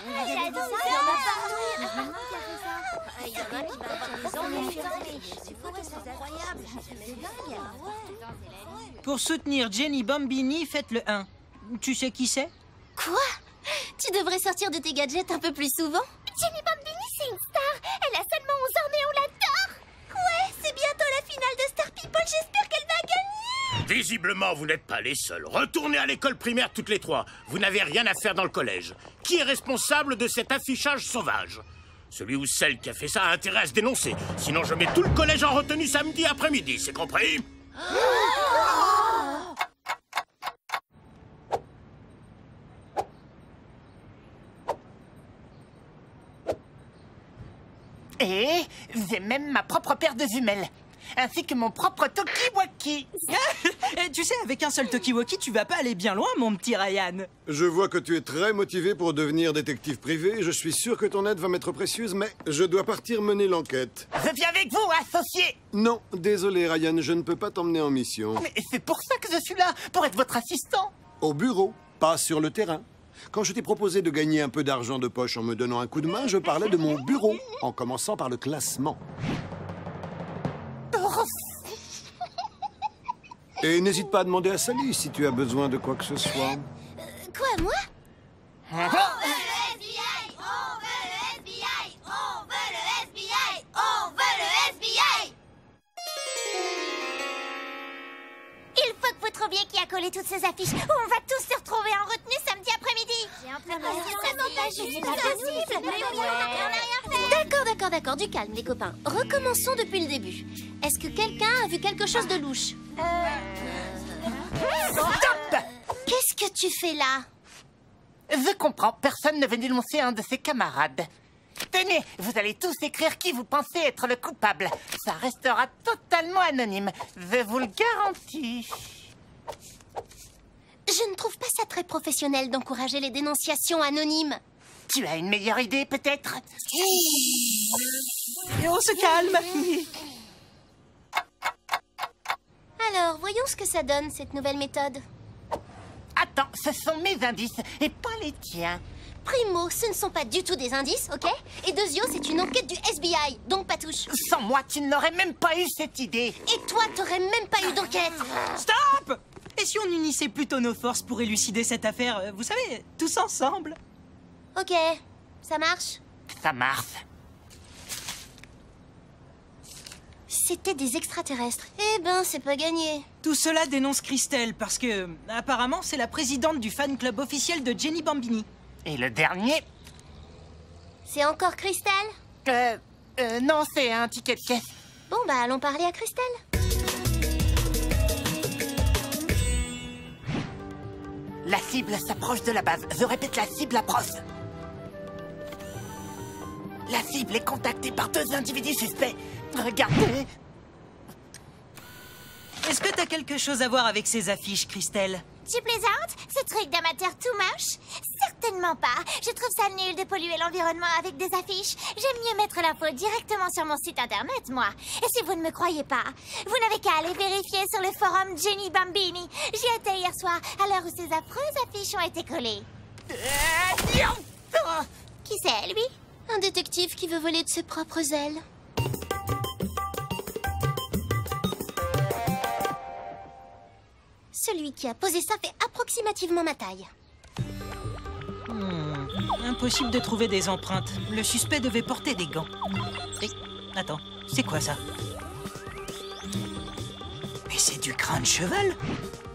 J'adore ça. Il y en a qui va avoir des ennuis. C'est incroyable. Pour soutenir Jenny Bambini, faites le 1. Tu sais qui c'est? Quoi? Tu devrais sortir de tes gadgets un peu plus souvent. Jenny Bambini, c'est une star. Elle a seulement 11 ans, mais on l'adore. Ouais, c'est bientôt la finale de Star People. J'espère qu'elle va gagner. Visiblement, vous n'êtes pas les seuls. Retournez à l'école primaire toutes les trois. Vous n'avez rien à faire dans le collège. Qui est responsable de cet affichage sauvage? Celui ou celle qui a fait ça a intérêt à se dénoncer. Sinon, je mets tout le collège en retenue samedi après-midi. C'est compris? Et j'ai même ma propre paire de jumelles. Ainsi que mon propre Tokiwoki. Tu sais, avec un seul Tokiwoki, tu vas pas aller bien loin, mon petit Ryan. Je vois que tu es très motivé pour devenir détective privé. Je suis sûr que ton aide va m'être précieuse, mais je dois partir mener l'enquête. Je viens avec vous, associé. Non, désolé Ryan, je ne peux pas t'emmener en mission. Mais c'est pour ça que je suis là, pour être votre assistant. Au bureau, pas sur le terrain. Quand je t'ai proposé de gagner un peu d'argent de poche en me donnant un coup de main, je parlais de mon bureau, en commençant par le classement. Et n'hésite pas à demander à Sally si tu as besoin de quoi que ce soit. Quoi, moi? On veut le FBI! On veut le FBI! On veut le FBI! On veut le FBI! Il faut que vous trouviez qui a collé toutes ces affiches. On va tous se retrouver en retenue samedi après-midi. D'accord, du calme, les copains. Recommençons depuis le début. Est-ce que quelqu'un a vu quelque chose de louche? Stop! Qu'est-ce que tu fais là? Je comprends, personne ne veut dénoncer un de ses camarades. Tenez, vous allez tous écrire qui vous pensez être le coupable. Ça restera totalement anonyme, je vous le garantis. Je ne trouve pas ça très professionnel d'encourager les dénonciations anonymes. Tu as une meilleure idée, peut-être? Et on se calme. Alors, voyons ce que ça donne, cette nouvelle méthode. Attends, ce sont mes indices et pas les tiens. Primo, ce ne sont pas du tout des indices, ok? Et deuxio, c'est une enquête du FBI, donc pas touche. Sans moi, tu n'aurais même pas eu cette idée. Et toi, t'aurais même pas eu d'enquête. Stop! Et si on unissait plutôt nos forces pour élucider cette affaire, vous savez, tous ensemble? Ok, ça marche? Ça marche. C'était des extraterrestres. Eh ben, c'est pas gagné. Tout cela dénonce Christelle parce que, apparemment, c'est la présidente du fan club officiel de Jenny Bambini. Et le dernier? C'est encore Christelle? Non, c'est un ticket de caisse. Bon, bah, allons parler à Christelle. La cible s'approche de la base. Je répète, la cible approche. La cible est contactée par 2 individus suspects. Regardez. Est-ce que t'as quelque chose à voir avec ces affiches, Christelle? Tu plaisantes? Ce truc d'amateur tout moche? Certainement pas. Je trouve ça nul de polluer l'environnement avec des affiches. J'aime mieux mettre l'info directement sur mon site internet, moi. Et si vous ne me croyez pas, vous n'avez qu'à aller vérifier sur le forum Jenny Bambini. J'y étais hier soir, à l'heure où ces affreuses affiches ont été collées. Qui c'est, lui? Un détective qui veut voler de ses propres ailes. Celui qui a posé ça fait approximativement ma taille. Impossible de trouver des empreintes. Le suspect devait porter des gants. Et... attends, c'est quoi ça? Mais c'est du crin de cheval?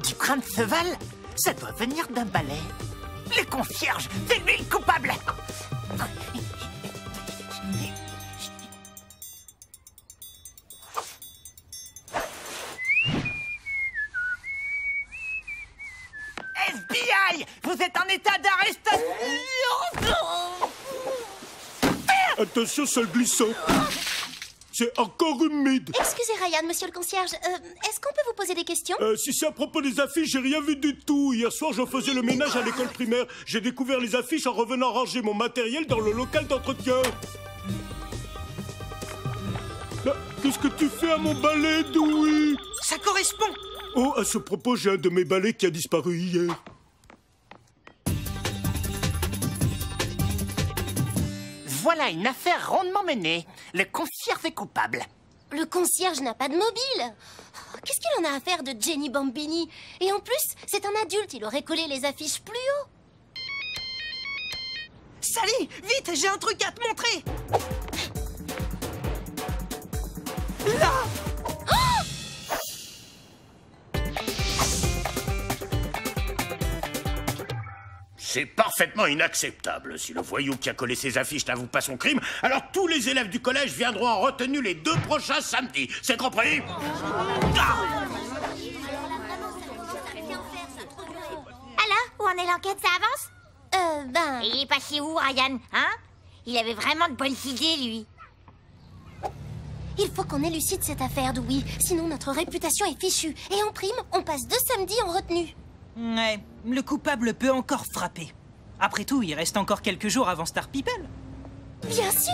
Du crin de cheval? Ça doit venir d'un balai. Le concierge, c'est lui le coupable. FBI, vous êtes en état d'arrestation. Attention, sale glissant. C'est encore humide. Excusez Ryan, monsieur le concierge, est-ce qu'on peut vous poser des questions? Si c'est à propos des affiches, j'ai rien vu du tout. Hier soir, je faisais le ménage à l'école primaire. J'ai découvert les affiches en revenant ranger mon matériel dans le local d'entretien. Qu'est-ce que tu fais à mon balai, Dewey? Ça correspond. Oh, à ce propos, j'ai un de mes balais qui a disparu hier. Voilà une affaire rondement menée. Le concierge est coupable. Le concierge n'a pas de mobile. Qu'est-ce qu'il en a à faire de Jenny Bambini? Et en plus, c'est un adulte, il aurait collé les affiches plus haut. Sally, vite, j'ai un truc à te montrer. Là! C'est parfaitement inacceptable. Si le voyou qui a collé ces affiches n'avoue pas son crime, alors tous les élèves du collège viendront en retenue les 2 prochains samedis. C'est compris? Alors, où en est l'enquête, ça avance? Il est passé où, Ryan, hein? Il avait vraiment de bonnes idées, lui. Il faut qu'on élucide cette affaire, Dewey. Sinon, notre réputation est fichue. Et en prime, on passe 2 samedis en retenue. Ouais, le coupable peut encore frapper. Après tout, il reste encore quelques jours avant Star People. Bien sûr!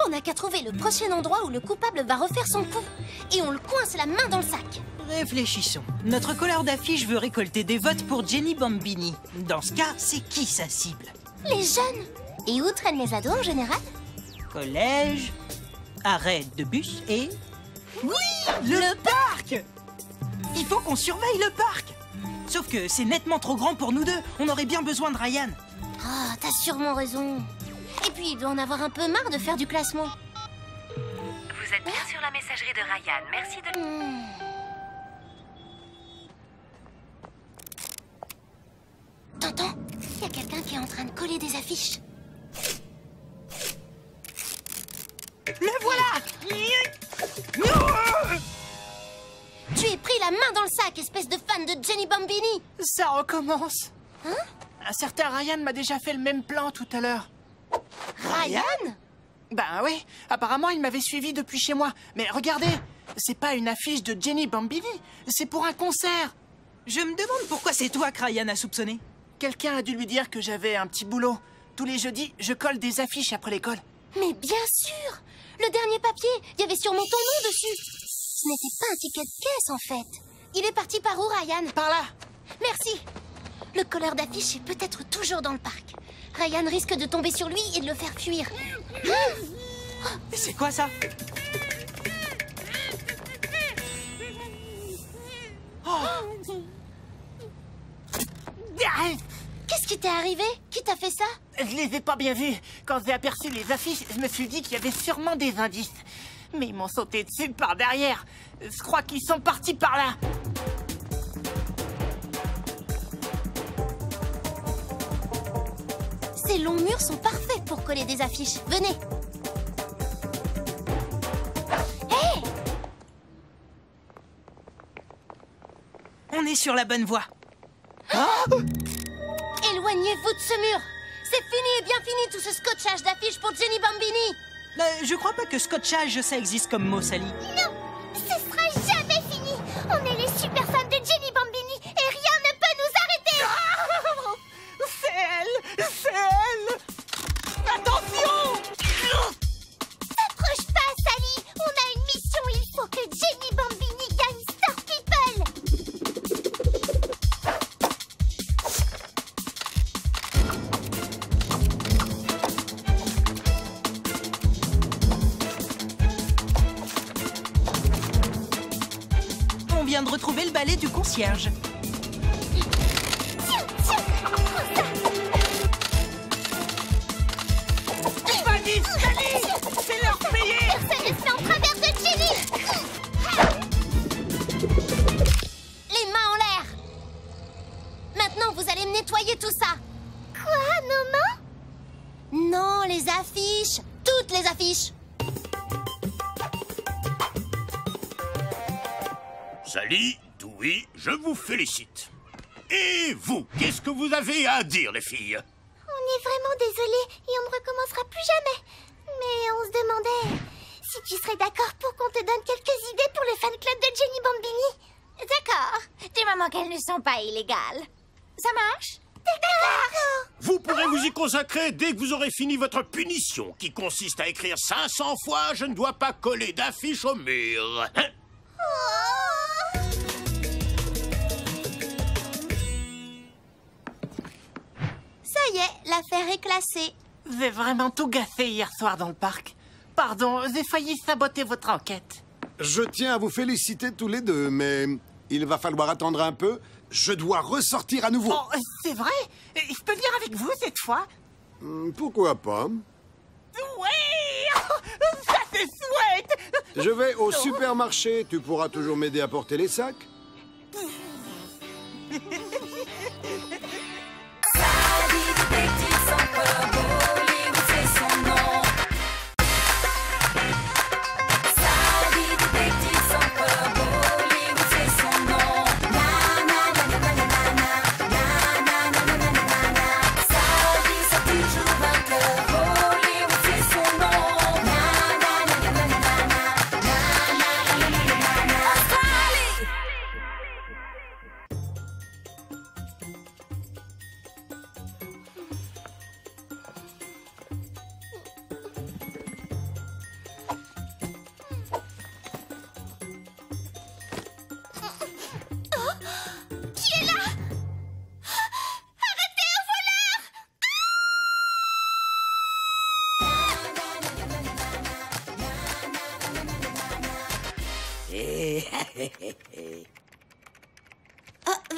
On n'a qu'à trouver le prochain endroit où le coupable va refaire son coup. Et on le coince la main dans le sac. Réfléchissons. Notre colleur d'affiches veut récolter des votes pour Jenny Bambini. Dans ce cas, c'est qui sa cible? Les jeunes! Et où traînent les ados en général? Collège, arrêt de bus et... Oui! Le parc! Il faut qu'on surveille le parc! Sauf que c'est nettement trop grand pour nous deux. On aurait bien besoin de Ryan. Ah, t'as sûrement raison. Et puis, il doit en avoir un peu marre de faire du classement. Vous êtes bien sur la messagerie de Ryan. Merci de... T'entends? Il y a quelqu'un qui est en train de coller des affiches. Le voilà! Tu es pris la main dans le sac, espèce de fan de Jenny Bambini. Ça recommence. Hein? Un certain Ryan m'a déjà fait le même plan tout à l'heure. Ryan? Ben oui, apparemment il m'avait suivi depuis chez moi. Mais regardez, c'est pas une affiche de Jenny Bambini, c'est pour un concert. Je me demande pourquoi c'est toi que Ryan a soupçonné. Quelqu'un a dû lui dire que j'avais un petit boulot. Tous les jeudis, je colle des affiches après l'école. Mais bien sûr! Le dernier papier, il y avait sûrement ton nom dessus. Ce n'était pas un ticket de caisse, en fait. Il est parti par où, Ryan? Par là. Merci. Le colleur d'affiches est peut-être toujours dans le parc. Ryan risque de tomber sur lui et de le faire fuir. C'est quoi ça? Qu'est-ce qui t'est arrivé? Qui t'a fait ça? Je les ai pas bien vus. Quand j'ai aperçu les affiches, je me suis dit qu'il y avait sûrement des indices. Mais ils m'ont sauté dessus par derrière. Je crois qu'ils sont partis par là. Ces longs murs sont parfaits pour coller des affiches. Venez. Hé! On est sur la bonne voie. Éloignez-vous de ce mur. C'est fini et bien fini tout ce scotchage d'affiches pour Jenny Bambini. Je crois pas que scotchage, ça existe comme mot, Sally. Non, ce sera jamais fini. On est les super fans de Jenny Bambini et rien ne peut nous arrêter. C'est elle! C'est elle! Attention! T'approche pas, Sally. On a une mission. Il faut que Jenny Bambini gagne Star People. On vient de retrouver le balai du concierge. Vas-y, Sally! C'est leur payer! Personne ne se met en travers de Jenny. Les mains en l'air. Maintenant, vous allez me nettoyer tout ça. Quoi, nos mains? Non, les affiches. Toutes les affiches. Sally, Dewey, je vous félicite. Et vous, qu'est-ce que vous avez à dire, les filles? On est vraiment désolés et on ne recommencera plus jamais. Mais on se demandait si tu serais d'accord pour qu'on te donne quelques idées pour le fan club de Jenny Bambini. D'accord, du moment qu'elles ne sont pas illégales. Ça marche? D'accord. Vous pourrez vous y consacrer dès que vous aurez fini votre punition, qui consiste à écrire 500 fois « Je ne dois pas coller d'affiches au mur hein ». Ça y est, l'affaire est classée. J'ai vraiment tout gassé hier soir dans le parc. Pardon, j'ai failli saboter votre enquête. Je tiens à vous féliciter tous les deux, mais il va falloir attendre un peu. Je dois ressortir à nouveau. Oh, c'est vrai? Je peux venir avec vous cette fois? Pourquoi pas? Oui! Ça c'est chouette! Je vais au supermarché. Tu pourras toujours m'aider à porter les sacs.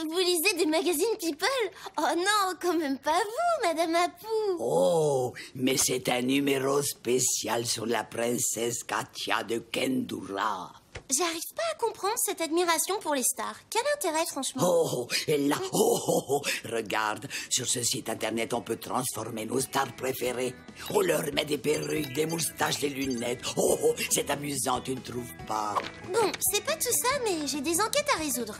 Vous lisez des magazines People? Oh non, quand même pas vous, Madame Apu. Oh, mais c'est un numéro spécial sur la princesse Katia de Kendura. J'arrive pas à comprendre cette admiration pour les stars. Quel intérêt, franchement? Oh, et là, regarde, sur ce site internet, on peut transformer nos stars préférées. On leur met des perruques, des moustaches, des lunettes. Oh, c'est amusant, tu ne trouves pas? Bon, c'est pas tout ça, mais j'ai des enquêtes à résoudre.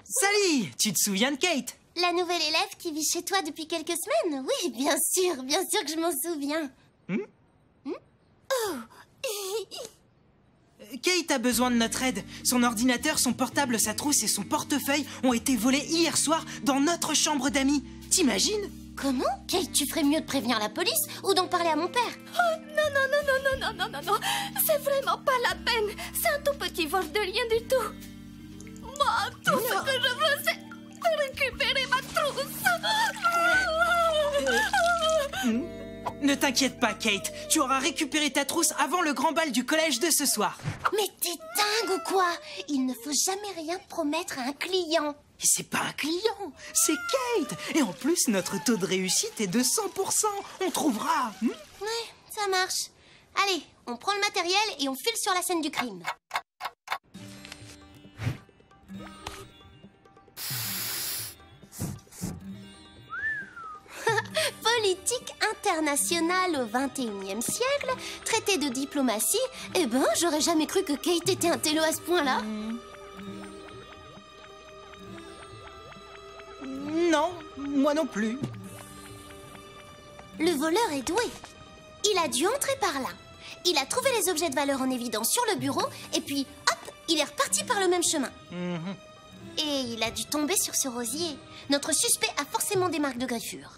Sally, tu te souviens de Kate? La nouvelle élève qui vit chez toi depuis quelques semaines? Oui, bien sûr que je m'en souviens. Oh. Kate a besoin de notre aide. Son ordinateur, son portable, sa trousse et son portefeuille ont été volés hier soir dans notre chambre d'amis. T'imagines? Comment? Kate, tu ferais mieux de prévenir la police ou d'en parler à mon père. Oh, non. C'est vraiment pas la peine. C'est un tout petit vol de rien du tout. Moi, tout ce que je veux, c'est récupérer ma trousse. Ne t'inquiète pas, Kate. Tu auras récupéré ta trousse avant le grand bal du collège de ce soir. Mais t'es dingue ou quoi? Il ne faut jamais rien promettre à un client. Et c'est pas un client, c'est Kate. Et en plus, notre taux de réussite est de 100%. On trouvera. Ouais, ça marche. Allez, on prend le matériel et on file sur la scène du crime. Politique internationale au XXIe siècle, traité de diplomatie. Eh ben, j'aurais jamais cru que Kate était un télo à ce point-là. Non, moi non plus. Le voleur est doué. Il a dû entrer par là. Il a trouvé les objets de valeur en évidence sur le bureau et puis, hop, il est reparti par le même chemin. Et il a dû tomber sur ce rosier. Notre suspect a forcément des marques de griffures.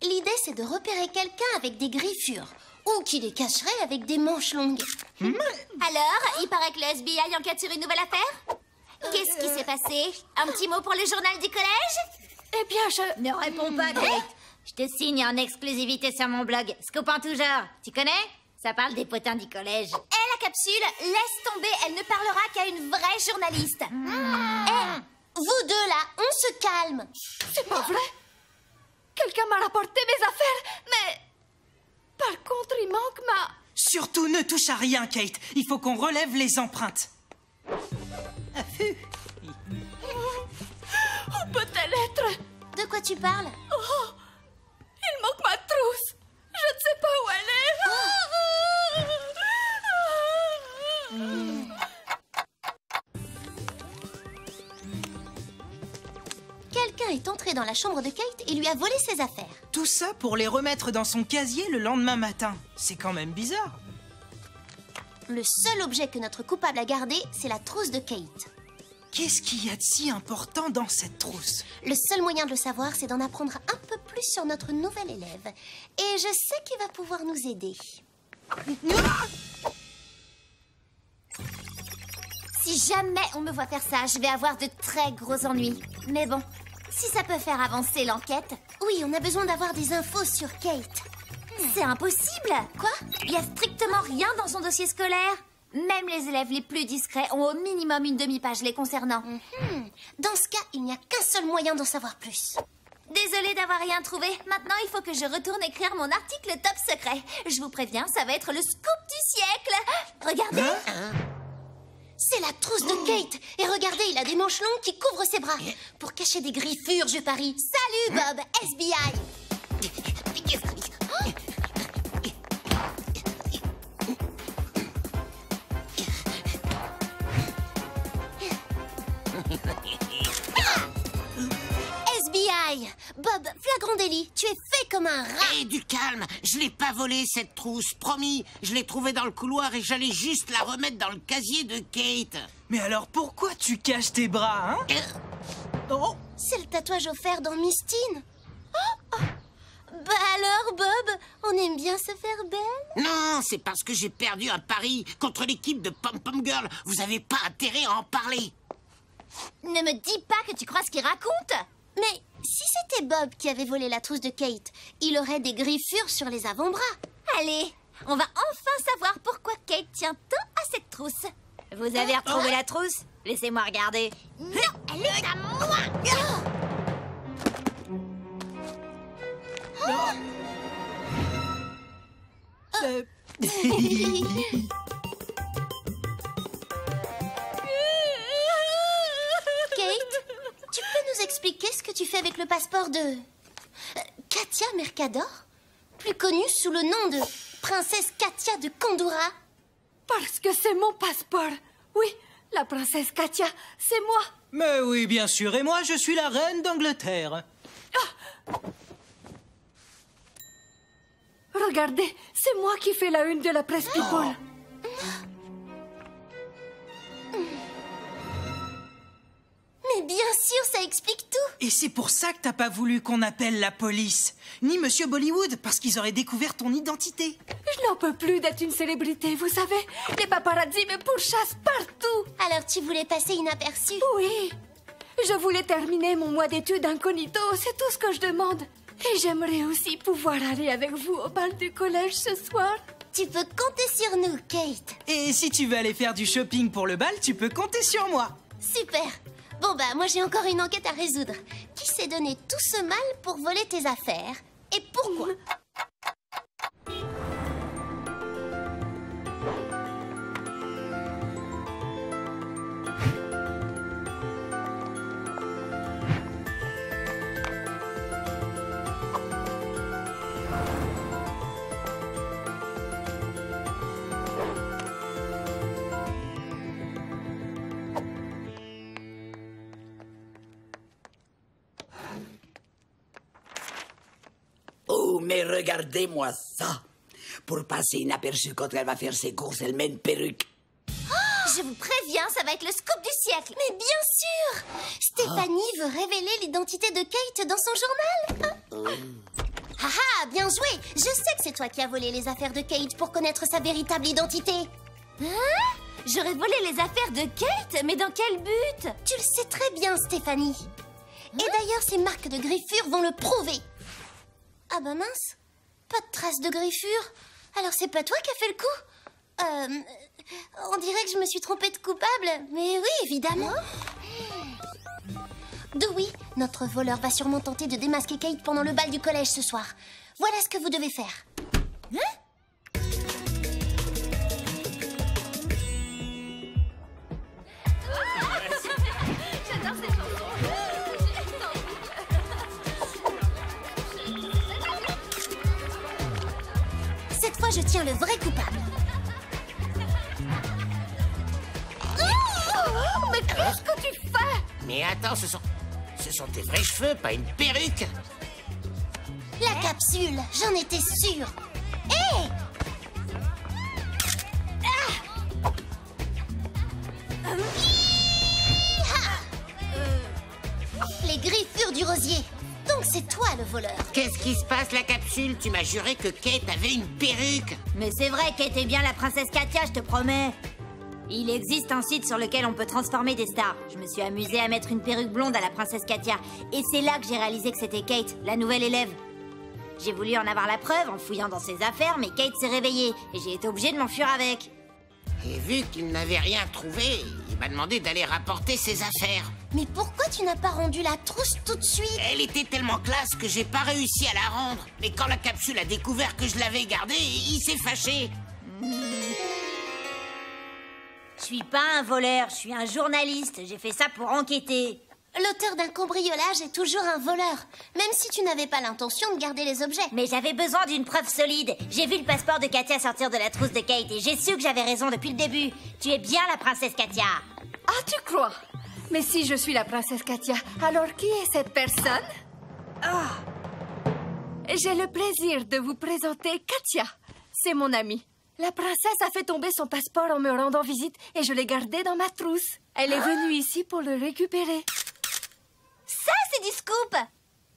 L'idée, c'est de repérer quelqu'un avec des griffures ou qui les cacherait avec des manches longues. Alors, il paraît que le FBI enquête sur une nouvelle affaire? Qu'est-ce qui s'est passé? Un petit mot pour le journal du collège? Eh bien, je... Ne réponds pas, Kate. Je te signe en exclusivité sur mon blog, Scoop en tout genre. Tu connais? Ça parle des potins du collège. La capsule, laisse tomber, elle ne parlera qu'à une vraie journaliste. Vous deux là, on se calme. C'est pas vrai? Quelqu'un m'a rapporté mes affaires, mais... Par contre, il manque ma... Surtout, ne touche à rien, Kate. Il faut qu'on relève les empreintes. Où peut-elle être? De quoi tu parles? Oh, il manque ma trousse. Je ne sais pas où elle est. Quelqu'un est entré dans la chambre de Kate et lui a volé ses affaires. Tout ça pour les remettre dans son casier le lendemain matin. C'est quand même bizarre. Le seul objet que notre coupable a gardé, c'est la trousse de Kate. Qu'est-ce qu'il y a de si important dans cette trousse? Le seul moyen de le savoir, c'est d'en apprendre un peu plus sur notre nouvel élève. Et je sais qu'il va pouvoir nous aider. Si jamais on me voit faire ça, je vais avoir de très gros ennuis. Mais bon, Si ça peut faire avancer l'enquête. Oui, on a besoin d'avoir des infos sur Kate. C'est impossible. Quoi? Il y a strictement rien dans son dossier scolaire. Même les élèves les plus discrets ont au minimum une demi-page les concernant. Dans ce cas, il n'y a qu'un seul moyen d'en savoir plus. Désolée d'avoir rien trouvé. Maintenant, il faut que je retourne écrire mon article top secret. Je vous préviens, ça va être le scoop du siècle. Regardez. C'est la trousse de Kate. Et regardez, il a des manches longues qui couvrent ses bras. Pour cacher des griffures, je parie. Salut, Bob, SBI. SBI. Bob, flagrant délit, tu es fait comme un rat. Hé, du calme. Je l'ai pas volée, cette trousse. Promis. Je l'ai trouvée dans le couloir et j'allais juste la remettre dans le casier de Kate. Mais alors pourquoi tu caches tes bras, hein? Oh! C'est le tatouage offert dans Mystine. Bah alors, Bob, on aime bien se faire belle? Non, c'est parce que j'ai perdu un pari contre l'équipe de Pom Pom Girl. Vous avez pas intérêt à en parler. Ne me dis pas que tu crois ce qu'il raconte. Mais si c'était Bob qui avait volé la trousse de Kate, il aurait des griffures sur les avant-bras. Allez, on va enfin savoir pourquoi Kate tient tant à cette trousse. Vous avez retrouvé la trousse? Laissez-moi regarder. Non, elle est à moi. Kate, tu peux nous expliquer ce que tu fais avec le passeport de... Katia Mercador, plus connue sous le nom de Princesse Katia de Kandura? Parce que c'est mon passeport. Oui, la princesse Katia, c'est moi. Mais oui, bien sûr, et moi je suis la reine d'Angleterre. Regardez, c'est moi qui fais la une de la presse People. Mais bien sûr, ça explique tout. Et c'est pour ça que t'as pas voulu qu'on appelle la police, ni Monsieur Bollywood, parce qu'ils auraient découvert ton identité. Je n'en peux plus d'être une célébrité, vous savez. Les paparazzis me pourchassent partout. Alors tu voulais passer inaperçu? Oui. Je voulais terminer mon mois d'études incognito, c'est tout ce que je demande. Et j'aimerais aussi pouvoir aller avec vous au bal du collège ce soir. Tu peux compter sur nous, Kate. Et si tu veux aller faire du shopping pour le bal, tu peux compter sur moi. Super. Bon bah, moi j'ai encore une enquête à résoudre. Qui s'est donné tout ce mal pour voler tes affaires? Et pourquoi? Oh, mais regardez-moi ça. Pour passer inaperçu quand elle va faire ses courses, elle met une perruque. Je vous préviens, ça va être le scoop du siècle. Mais bien sûr! Stéphanie veut révéler l'identité de Kate dans son journal. Haha, bien joué! Je sais que c'est toi qui as volé les affaires de Kate pour connaître sa véritable identité. Hein? J'aurais volé les affaires de Kate? Mais dans quel but? Tu le sais très bien, Stéphanie. Et d'ailleurs, ces marques de griffures vont le prouver. Ah bah mince, pas de traces de griffures. Alors c'est pas toi qui as fait le coup? On dirait que je me suis trompée de coupable. Mais oui, évidemment. Dewey, notre voleur va sûrement tenter de démasquer Kate pendant le bal du collège ce soir. Voilà ce que vous devez faire. Hein? J'adore cette chanson. Cette fois, je tiens le vrai coupable. Oh, mais qu'est-ce que tu fais? Mais attends, ce sont tes vrais cheveux, pas une perruque. La capsule, j'en étais sûre. Hé! Les griffures du rosier. Donc c'est toi le voleur. Qu'est-ce qui se passe, la capsule? Tu m'as juré que Kate avait une perruque. Mais c'est vrai, Kate est bien la princesse Katia, je te promets. Il existe un site sur lequel on peut transformer des stars. Je me suis amusée à mettre une perruque blonde à la princesse Katia. Et c'est là que j'ai réalisé que c'était Kate, la nouvelle élève. J'ai voulu en avoir la preuve en fouillant dans ses affaires, mais Kate s'est réveillée. Et j'ai été obligée de m'enfuir avec. Et vu qu'il n'avait rien trouvé, il m'a demandé d'aller rapporter ses affaires. Mais pourquoi tu n'as pas rendu la trousse tout de suite? Elle était tellement classe que j'ai pas réussi à la rendre. Mais quand la capsule a découvert que je l'avais gardée, il s'est fâché. Je suis pas un voleur, je suis un journaliste. J'ai fait ça pour enquêter. L'auteur d'un cambriolage est toujours un voleur, même si tu n'avais pas l'intention de garder les objets. Mais j'avais besoin d'une preuve solide. J'ai vu le passeport de Katia sortir de la trousse de Kate et j'ai su que j'avais raison depuis le début. Tu es bien la princesse Katia. Ah, tu crois? Mais si je suis la princesse Katia, alors qui est cette personne? J'ai le plaisir de vous présenter Katia. C'est mon amie. La princesse a fait tomber son passeport en me rendant visite et je l'ai gardé dans ma trousse. Elle est venue ici pour le récupérer. Ça, c'est du scoop!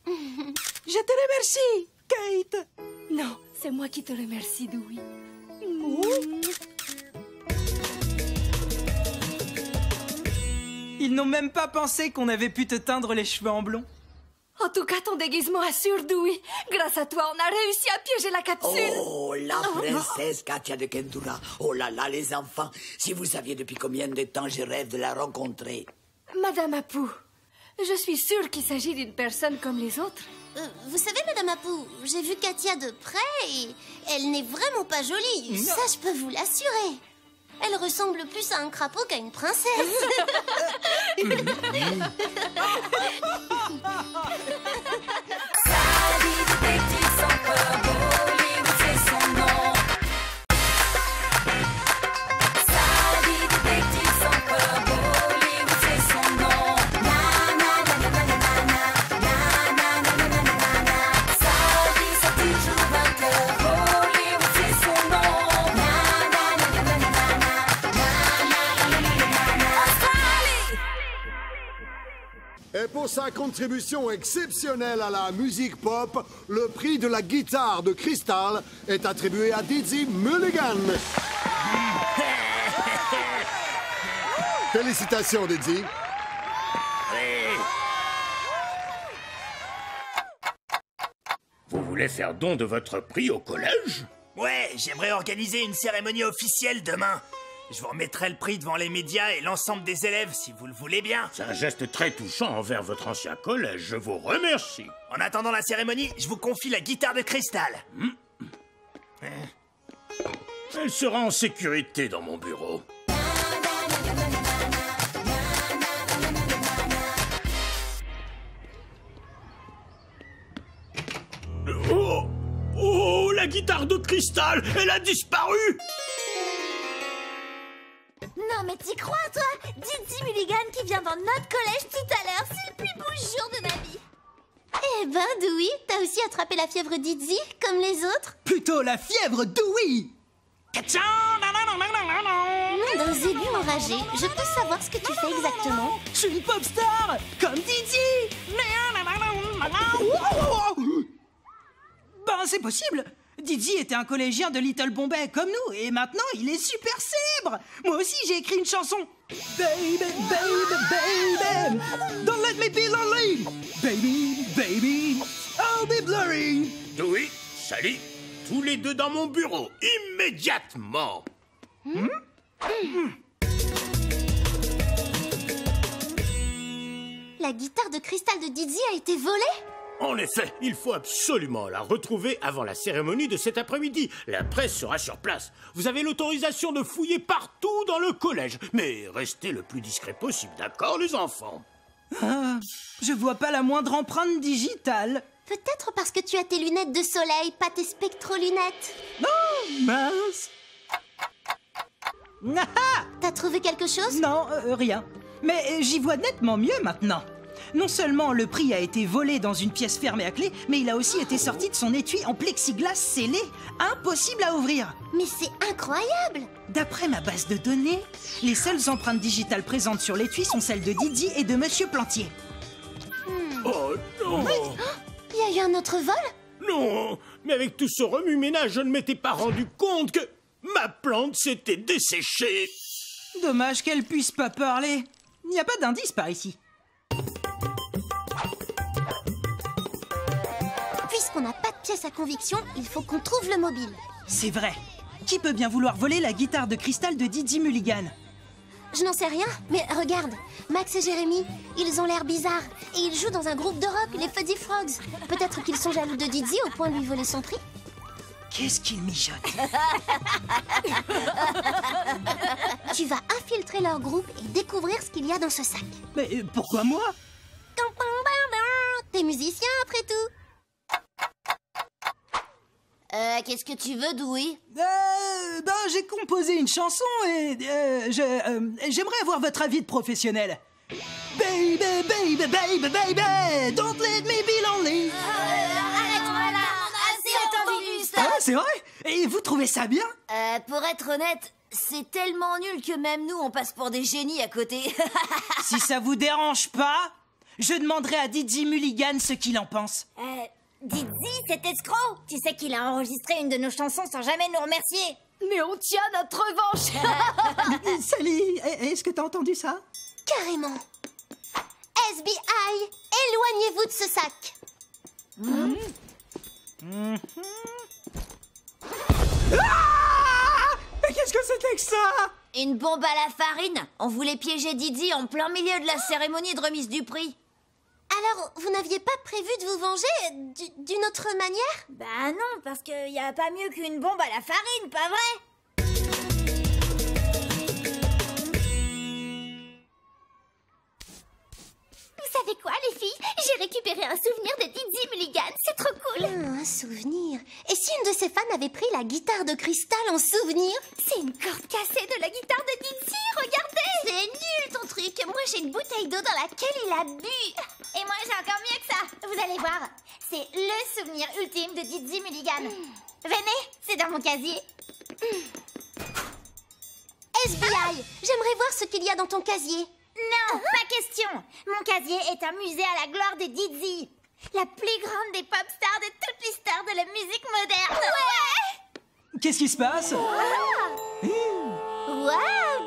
Je te remercie, Kate. Non, c'est moi qui te remercie, Dewey. Ils n'ont même pas pensé qu'on avait pu te teindre les cheveux en blond. En tout cas, ton déguisement assure, Dewey. Grâce à toi, on a réussi à piéger la capsule. Oh, la princesse Katia de Kentura. Oh là là, les enfants. Si vous saviez depuis combien de temps je rêve de la rencontrer. Madame Apu, je suis sûre qu'il s'agit d'une personne comme les autres. Vous savez, Madame Apu, j'ai vu Katia de près et elle n'est vraiment pas jolie. Non. Ça, je peux vous l'assurer. Elle ressemble plus à un crapaud qu'à une princesse. Et pour sa contribution exceptionnelle à la musique pop, le prix de la guitare de cristal est attribué à Dizzy Mulligan. Félicitations, Dizzy. Vous voulez faire don de votre prix au collège? Ouais, j'aimerais organiser une cérémonie officielle demain. Je vous remettrai le prix devant les médias et l'ensemble des élèves, si vous le voulez bien. C'est un geste très touchant envers votre ancien collège, je vous remercie. En attendant la cérémonie, je vous confie la guitare de cristal. Elle sera en sécurité dans mon bureau. Oh! Oh, la guitare de cristal, elle a disparu! Non, mais t'y crois, toi? Dizzy Mulligan qui vient dans notre collège tout à l'heure, c'est le plus beau jour de ma vie. Eh ben, Dewey, t'as aussi attrapé la fièvre Dizzy, comme les autres? Plutôt la fièvre Dewey. Dans Zébu enragé, je peux savoir ce que tu fais exactement? Je suis une pop star, comme Dizzy. Ben, c'est possible. Dizzy était un collégien de Little Bombay comme nous, et maintenant il est super célèbre. Moi aussi j'ai écrit une chanson. Baby, baby, baby, don't let me be lonely. Baby, baby, I'll be blurry. Oui, salut, tous les deux dans mon bureau, immédiatement. La guitare de cristal de Dizzy a été volée? En effet, il faut absolument la retrouver avant la cérémonie de cet après-midi. La presse sera sur place. Vous avez l'autorisation de fouiller partout dans le collège. Mais restez le plus discret possible, d'accord, les enfants? Ah, je vois pas la moindre empreinte digitale. Peut-être parce que tu as tes lunettes de soleil, pas tes spectro-lunettes. Oh, mince. Ah, T'as trouvé quelque chose? non, rien. Mais j'y vois nettement mieux maintenant. Non seulement le prix a été volé dans une pièce fermée à clé, mais il a aussi été sorti de son étui en plexiglas scellé. Impossible à ouvrir. Mais c'est incroyable! D'après ma base de données, les seules empreintes digitales présentes sur l'étui sont celles de Didi et de Monsieur Plantier. Oh non! Il y a eu un autre vol? Non! Mais avec tout ce remue-ménage, je ne m'étais pas rendu compte que ma plante s'était desséchée. De Dommage qu'elle puisse pas parler. Il n'y a pas d'indice par ici. Puisqu'on n'a pas de pièce à conviction, il faut qu'on trouve le mobile. C'est vrai. Qui peut bien vouloir voler la guitare de cristal de Didi Mulligan? Je n'en sais rien, mais regarde, Max et Jérémy, ils ont l'air bizarres. Et ils jouent dans un groupe de rock, les Fuzzy Frogs. Peut-être qu'ils sont jaloux de Didi au point de lui voler son prix. Qu'est-ce qu'il mijote? Tu vas infiltrer leur groupe et découvrir ce qu'il y a dans ce sac. Mais pourquoi moi? T'es musicien après tout. Qu'est-ce que tu veux, Dewey? J'ai composé une chanson et j'aimerais avoir votre avis de professionnel. Baby, baby, baby, baby, don't let me be lonely. Arrête-moi là, assez entendu, stop. Ah, c'est vrai? Et vous trouvez ça bien? Pour être honnête, c'est tellement nul que même nous, on passe pour des génies à côté. Si ça vous dérange pas, je demanderai à Didi Mulligan ce qu'il en pense. Didi, cet escroc! Tu sais qu'il a enregistré une de nos chansons sans jamais nous remercier. Mais on tient notre revanche. Sally, est-ce que t'as entendu ça? Carrément. SBI, éloignez-vous de ce sac. Mais qu'est-ce que c'était que ça? Une bombe à la farine. On voulait piéger Didi en plein milieu de la cérémonie de remise du prix. Alors, vous n'aviez pas prévu de vous venger d'une autre manière? Bah non, parce qu'il n'y a pas mieux qu'une bombe à la farine, pas vrai? Vous savez quoi, les filles? J'ai récupéré un souvenir de Didi Mulligan, c'est trop cool. Un souvenir. Et si une de ses fans avait pris la guitare de cristal en souvenir? C'est une corde cassée de la guitare de Didi, regardez. C'est nul ton truc. Moi j'ai une bouteille d'eau dans laquelle il a bu. Et moi j'ai encore mieux que ça. Vous allez voir, c'est le souvenir ultime de Didi Mulligan. Venez, c'est dans mon casier. SBI, j'aimerais voir ce qu'il y a dans ton casier. Non, pas question. Mon casier est un musée à la gloire de Didi. La plus grande des pop stars de toute l'histoire de la musique moderne. Ouais. Qu'est-ce qui se passe? Waouh,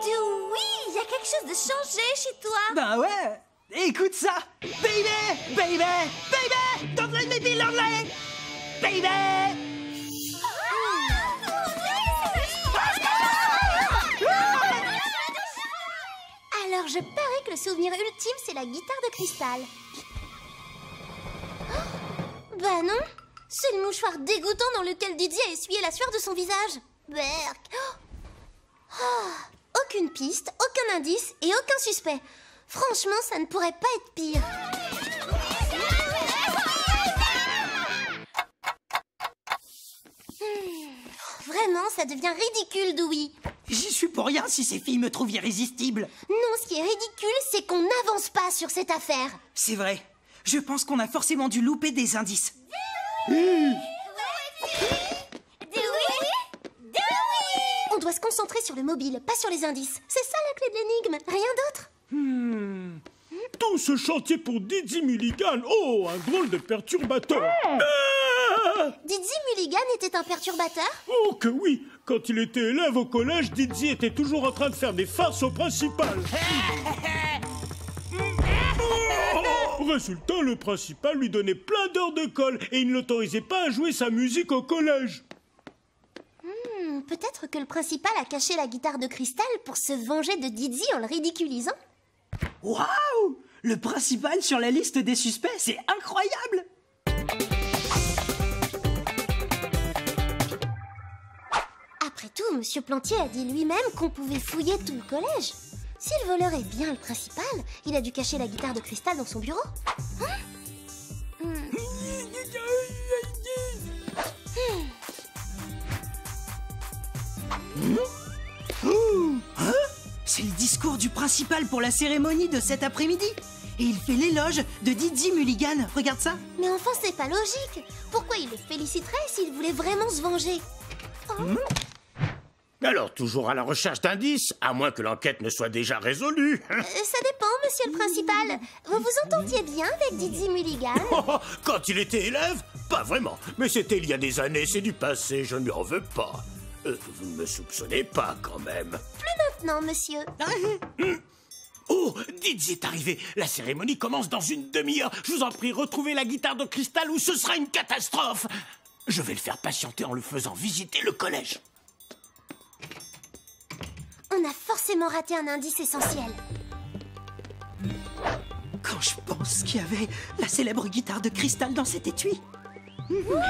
Dewey, il y a quelque chose de changé chez toi. Ben ouais. Écoute ça. Baby, baby, baby, don't let me be lonely. Baby. Alors je parie que le souvenir ultime, c'est la guitare de cristal. Oh, bah non, c'est le mouchoir dégoûtant dans lequel Didi a essuyé la sueur de son visage. Berk. Aucune piste, aucun indice et aucun suspect. Franchement, ça ne pourrait pas être pire. Vraiment, ça devient ridicule, Dewey. J'y suis pour rien si ces filles me trouvent irrésistible. Non, ce qui est ridicule, c'est qu'on n'avance pas sur cette affaire. C'est vrai. Je pense qu'on a forcément dû louper des indices. On doit se concentrer sur le mobile, pas sur les indices. C'est ça la clé de l'énigme, rien d'autre. Tout ce chantier pour Didi Mulligan. Oh, un drôle de perturbateur. Didi Mulligan était un perturbateur? Oh que oui. Quand il était élève au collège, Didi était toujours en train de faire des farces au principal. Résultat, le principal lui donnait plein d'heures de colle et il ne l'autorisait pas à jouer sa musique au collège. Peut-être que le principal a caché la guitare de cristal pour se venger de Didi en le ridiculisant. Waouh! Le principal sur la liste des suspects, c'est incroyable! Après tout, Monsieur Plantier a dit lui-même qu'on pouvait fouiller tout le collège. Si le voleur est bien le principal, il a dû cacher la guitare de cristal dans son bureau. C'est le discours du principal pour la cérémonie de cet après-midi. Et il fait l'éloge de Didi Mulligan. Regarde ça. Mais enfin, c'est pas logique. Pourquoi il le féliciterait s'il voulait vraiment se venger? Alors, toujours à la recherche d'indices, à moins que l'enquête ne soit déjà résolue. Ça dépend, monsieur le principal. Vous vous entendiez bien avec Didi Mulligan? Quand il était élève? Pas vraiment. Mais c'était il y a des années, c'est du passé, je ne lui en veux pas. Vous ne me soupçonnez pas, quand même. Plus maintenant, monsieur. Oh, Didzy est arrivé. La cérémonie commence dans une demi-heure. Je vous en prie, retrouvez la guitare de cristal ou ce sera une catastrophe. Je vais le faire patienter en le faisant visiter le collège. On a forcément raté un indice essentiel. Quand je pense qu'il y avait la célèbre guitare de cristal dans cet étui. Ouais,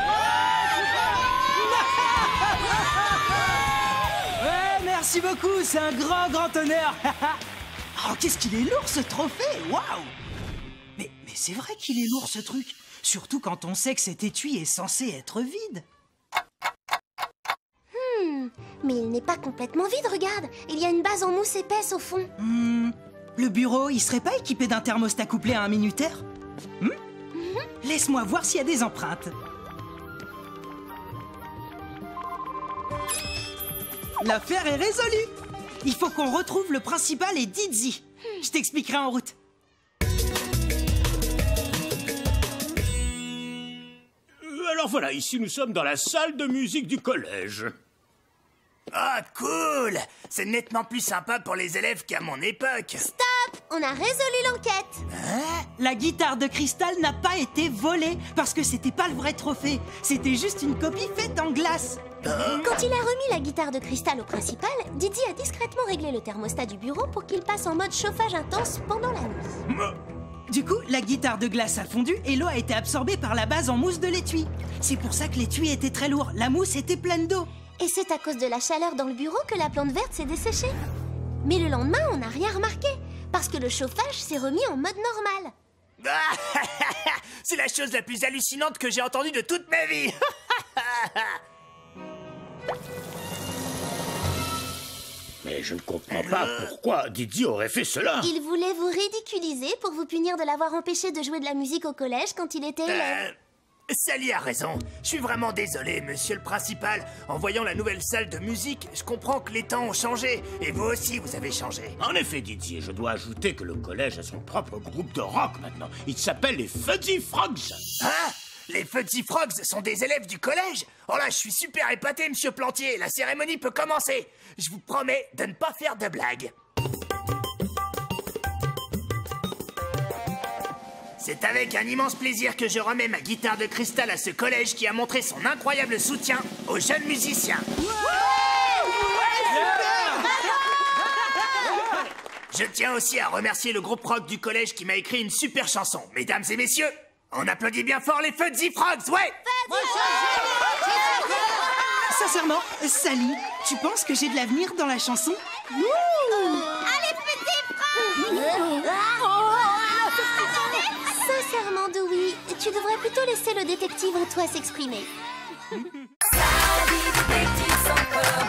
merci beaucoup, c'est un grand honneur. Oh, qu'est-ce qu'il est lourd ce trophée, waouh! Mais c'est vrai qu'il est lourd ce truc, surtout quand on sait que cet étui est censé être vide. Mais il n'est pas complètement vide, regarde. Il y a une base en mousse épaisse au fond. Le bureau, il serait pas équipé d'un thermostat couplé à un minuteur? Laisse-moi voir s'il y a des empreintes. L'affaire est résolue. Il faut qu'on retrouve le principal et Didzy. Je t'expliquerai en route. Alors voilà, ici nous sommes dans la salle de musique du collège. Ah, cool! C'est nettement plus sympa pour les élèves qu'à mon époque. Stop! On a résolu l'enquête. La guitare de cristal n'a pas été volée parce que c'était pas le vrai trophée. C'était juste une copie faite en glace. Quand il a remis la guitare de cristal au principal, Didzy a discrètement réglé le thermostat du bureau pour qu'il passe en mode chauffage intense pendant la nuit. Du coup, la guitare de glace a fondu et l'eau a été absorbée par la base en mousse de l'étui. C'est pour ça que l'étui était très lourd. La mousse était pleine d'eau. Et c'est à cause de la chaleur dans le bureau que la plante verte s'est desséchée. Mais le lendemain, on n'a rien remarqué, parce que le chauffage s'est remis en mode normal. C'est la chose la plus hallucinante que j'ai entendue de toute ma vie. Mais je ne comprends pas pourquoi Didzy aurait fait cela. Il voulait vous ridiculiser pour vous punir de l'avoir empêché de jouer de la musique au collège quand il était élève. Sally a raison. Je suis vraiment désolé, monsieur le principal. En voyant la nouvelle salle de musique, je comprends que les temps ont changé. Et vous aussi, vous avez changé. En effet, Didzy, je dois ajouter que le collège a son propre groupe de rock maintenant. Il s'appelle les Fuzzy Frogs. Hein? Les Fuzzy Frogs sont des élèves du collège? Oh là, je suis super épaté, monsieur Plantier. La cérémonie peut commencer. Je vous promets de ne pas faire de blagues. C'est avec un immense plaisir que je remets ma guitare de cristal à ce collège qui a montré son incroyable soutien aux jeunes musiciens. Je tiens aussi à remercier le groupe rock du collège qui m'a écrit une super chanson. Mesdames et messieurs, on applaudit bien fort les Fuzzy Frogs, ouais! Sincèrement, Sally, tu penses que j'ai de l'avenir dans la chanson? Allez, petit frère! Sincèrement, Dewey, tu devrais plutôt laisser le détective en toi s'exprimer. Sally, détective sans peur.